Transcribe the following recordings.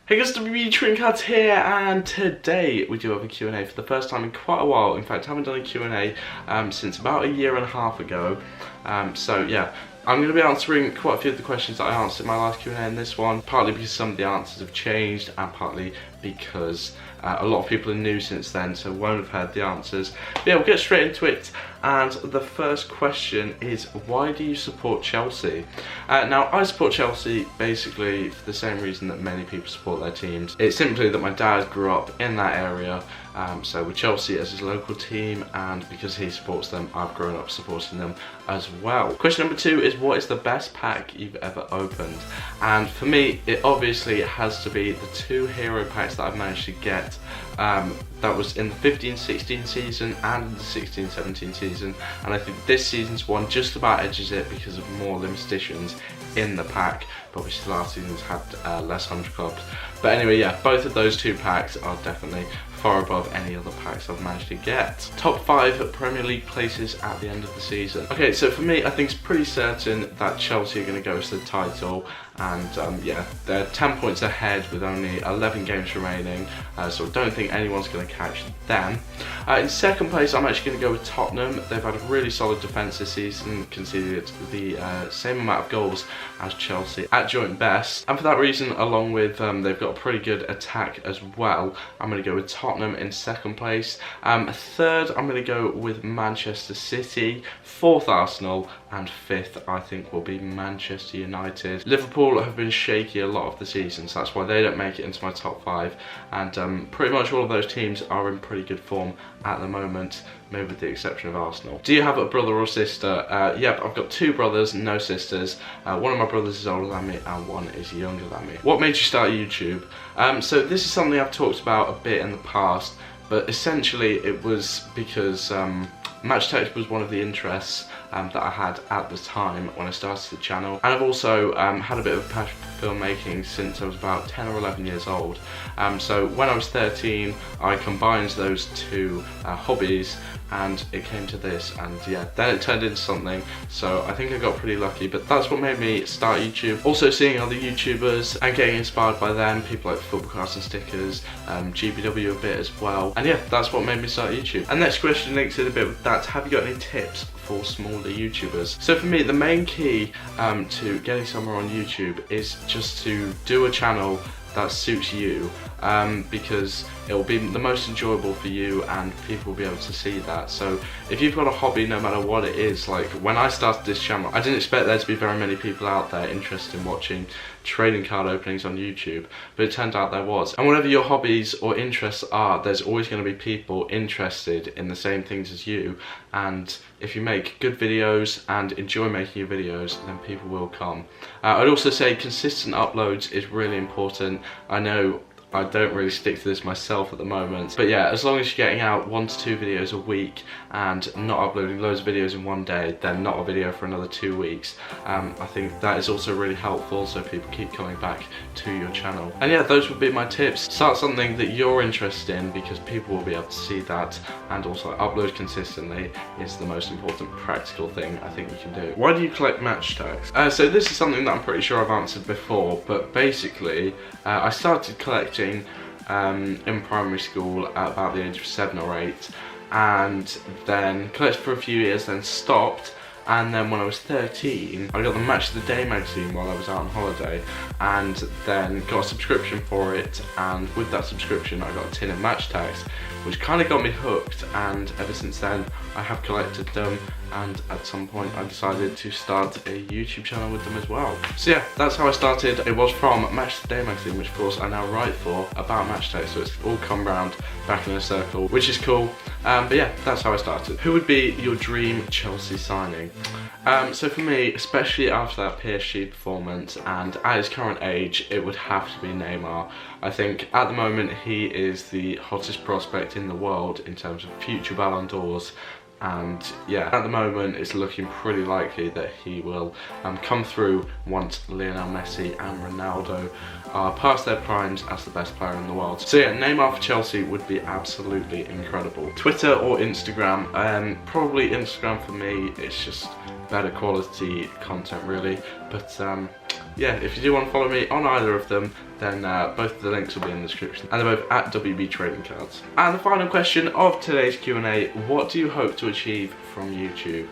Hey guys, WB.TradingCards here, and today we do have a Q&A for the first time in quite a while. In fact, I haven't done a Q&A since about a year and a half ago. So yeah, I'm going to be answering quite a few of the questions that I answered in my last Q&A and this one, partly because some of the answers have changed and partly because a lot of people are new since then, so won't have heard the answers. But yeah, we'll get straight into it. And the first question is, why do you support Chelsea? Now, I support Chelsea basically for the same reason that many people support their teams. It's simply that my dad grew up in that area, so with Chelsea as his local team, and because he supports them, I've grown up supporting them as well. Question number 2 is, what is the best pack you've ever opened? And for me, it obviously has to be the 2 hero packs that I've managed to get. That was in the 15-16 season and the 16-17 season, and I think this season's one just about edges it because of more limited editions in the pack, but obviously last season's had less 100 clubs. But anyway, yeah, both of those 2 packs are definitely far above any other packs I've managed to get. Top 5 Premier League places at the end of the season. Okay, so for me, I think it's pretty certain that Chelsea are going to go for the title, and yeah, they're 10 points ahead with only 11 games remaining, so I don't think anyone's going to catch them. In second place, I'm actually going to go with Tottenham. They've had a really solid defence this season, conceded the same amount of goals as Chelsea at joint best, and for that reason, along with they've got a pretty good attack as well, I'm going to go with Tottenham in second place. Third, I'm going to go with Manchester City. Fourth, Arsenal, and fifth, I think, will be Manchester United. Liverpool have been shaky a lot of the season, so that's why they don't make it into my top 5, and pretty much all of those teams are in pretty good form at the moment, maybe with the exception of Arsenal. Do you have a brother or sister? Yep, I've got 2 brothers, no sisters. One of my brothers is older than me and one is younger than me. What made you start YouTube? So this is something I've talked about a bit in the past, but essentially it was because match text was one of the interests that I had at the time when I started the channel, and I've also had a bit of a passion for filmmaking since I was about 10 or 11 years old. So when I was 13, I combined those 2 hobbies, and it came to this, and yeah, then it turned into something, so I think I got pretty lucky. But that's what made me start YouTube. Also seeing other YouTubers and getting inspired by them, people like Football Cards and Stickers, GBW a bit as well, and yeah, that's what made me start YouTube. And next question links in a bit with that. Have you got any tips for smaller YouTubers? So for me, the main key to getting somewhere on YouTube is just to do a channel that suits you, because it will be the most enjoyable for you and people will be able to see that. So if you've got a hobby, no matter what it is, like when I started this channel, I didn't expect there to be very many people out there interested in watching trading card openings on YouTube, but it turned out there was. And whatever your hobbies or interests are, there's always going to be people interested in the same things as you, and if you make good videos and enjoy making your videos, then people will come. I'd also say consistent uploads is really important. I know I don't really stick to this myself at the moment, but yeah, as long as you're getting out 1 to 2 videos a week and not uploading loads of videos in one day, then not a video for another 2 weeks, I think that is also really helpful, so people keep coming back to your channel. And yeah, those would be my tips. Start something that you're interested in, because people will be able to see that, and also upload consistently is the most important practical thing I think you can do. Why do you collect match tags? So this is something that I'm pretty sure I've answered before, but basically I started collecting in primary school at about the age of 7 or 8, and then collected for a few years, then stopped. And then when I was 13, I got the Match of the Day magazine while I was out on holiday, and then got a subscription for it, and with that subscription I got a tin of match tags, which kind of got me hooked, and ever since then I have collected them, and at some point I decided to start a YouTube channel with them as well. So yeah, that's how I started. It was from Match of the Day magazine, which of course I now write for, about match tags, so it's all come round back in a circle, which is cool. But yeah, that's how I started. Who would be your dream Chelsea signing? So for me, especially after that PSG performance and at his current age, it would have to be Neymar. I think at the moment he is the hottest prospect in the world in terms of future Ballon d'Ors, and yeah, at the moment it's looking pretty likely that he will come through once Lionel Messi and Ronaldo are past their primes as the best player in the world. So yeah, Neymar for Chelsea would be absolutely incredible. Twitter or Instagram? Probably Instagram for me. It's just better quality content really, but yeah, if you do want to follow me on either of them, then both of the links will be in the description, and they're both at WB.TradingCards. And the final question of today's Q&A, what do you hope to achieve from YouTube?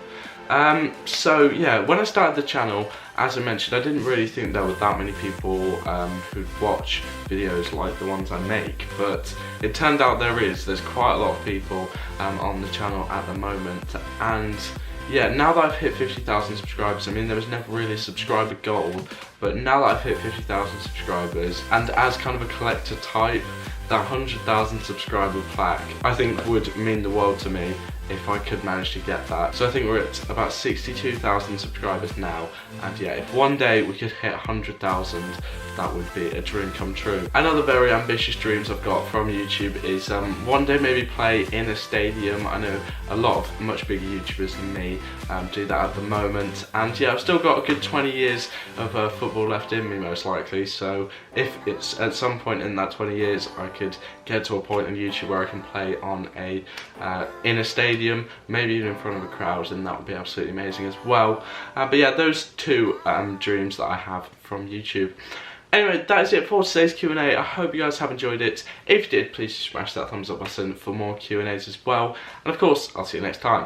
So yeah, when I started the channel, as I mentioned, I didn't really think there were that many people who'd watch videos like the ones I make, but it turned out there's quite a lot of people on the channel at the moment. And yeah, now that I've hit 50,000 subscribers, I mean, there was never really a subscriber goal, but now that I've hit 50,000 subscribers, and as kind of a collector type, that 100,000 subscriber plaque I think would mean the world to me if I could manage to get that. So I think we're at about 62,000 subscribers now, and yeah, if one day we could hit 100,000, that would be a dream come true. Another very ambitious dreams I've got from YouTube is one day maybe play in a stadium. I know a lot of much bigger YouTubers than me do that at the moment, and yeah, I've still got a good 20 years of football left in me most likely, so if it's at some point in that 20 years I could get to a point in YouTube where I can play on in a stadium, maybe even in front of a crowd, then that would be absolutely amazing as well. But yeah, those two dreams that I have from YouTube. Anyway, that is it for today's Q&A. I hope you guys have enjoyed it. If you did, please smash that thumbs up button for more Q&As as well. And of course, I'll see you next time.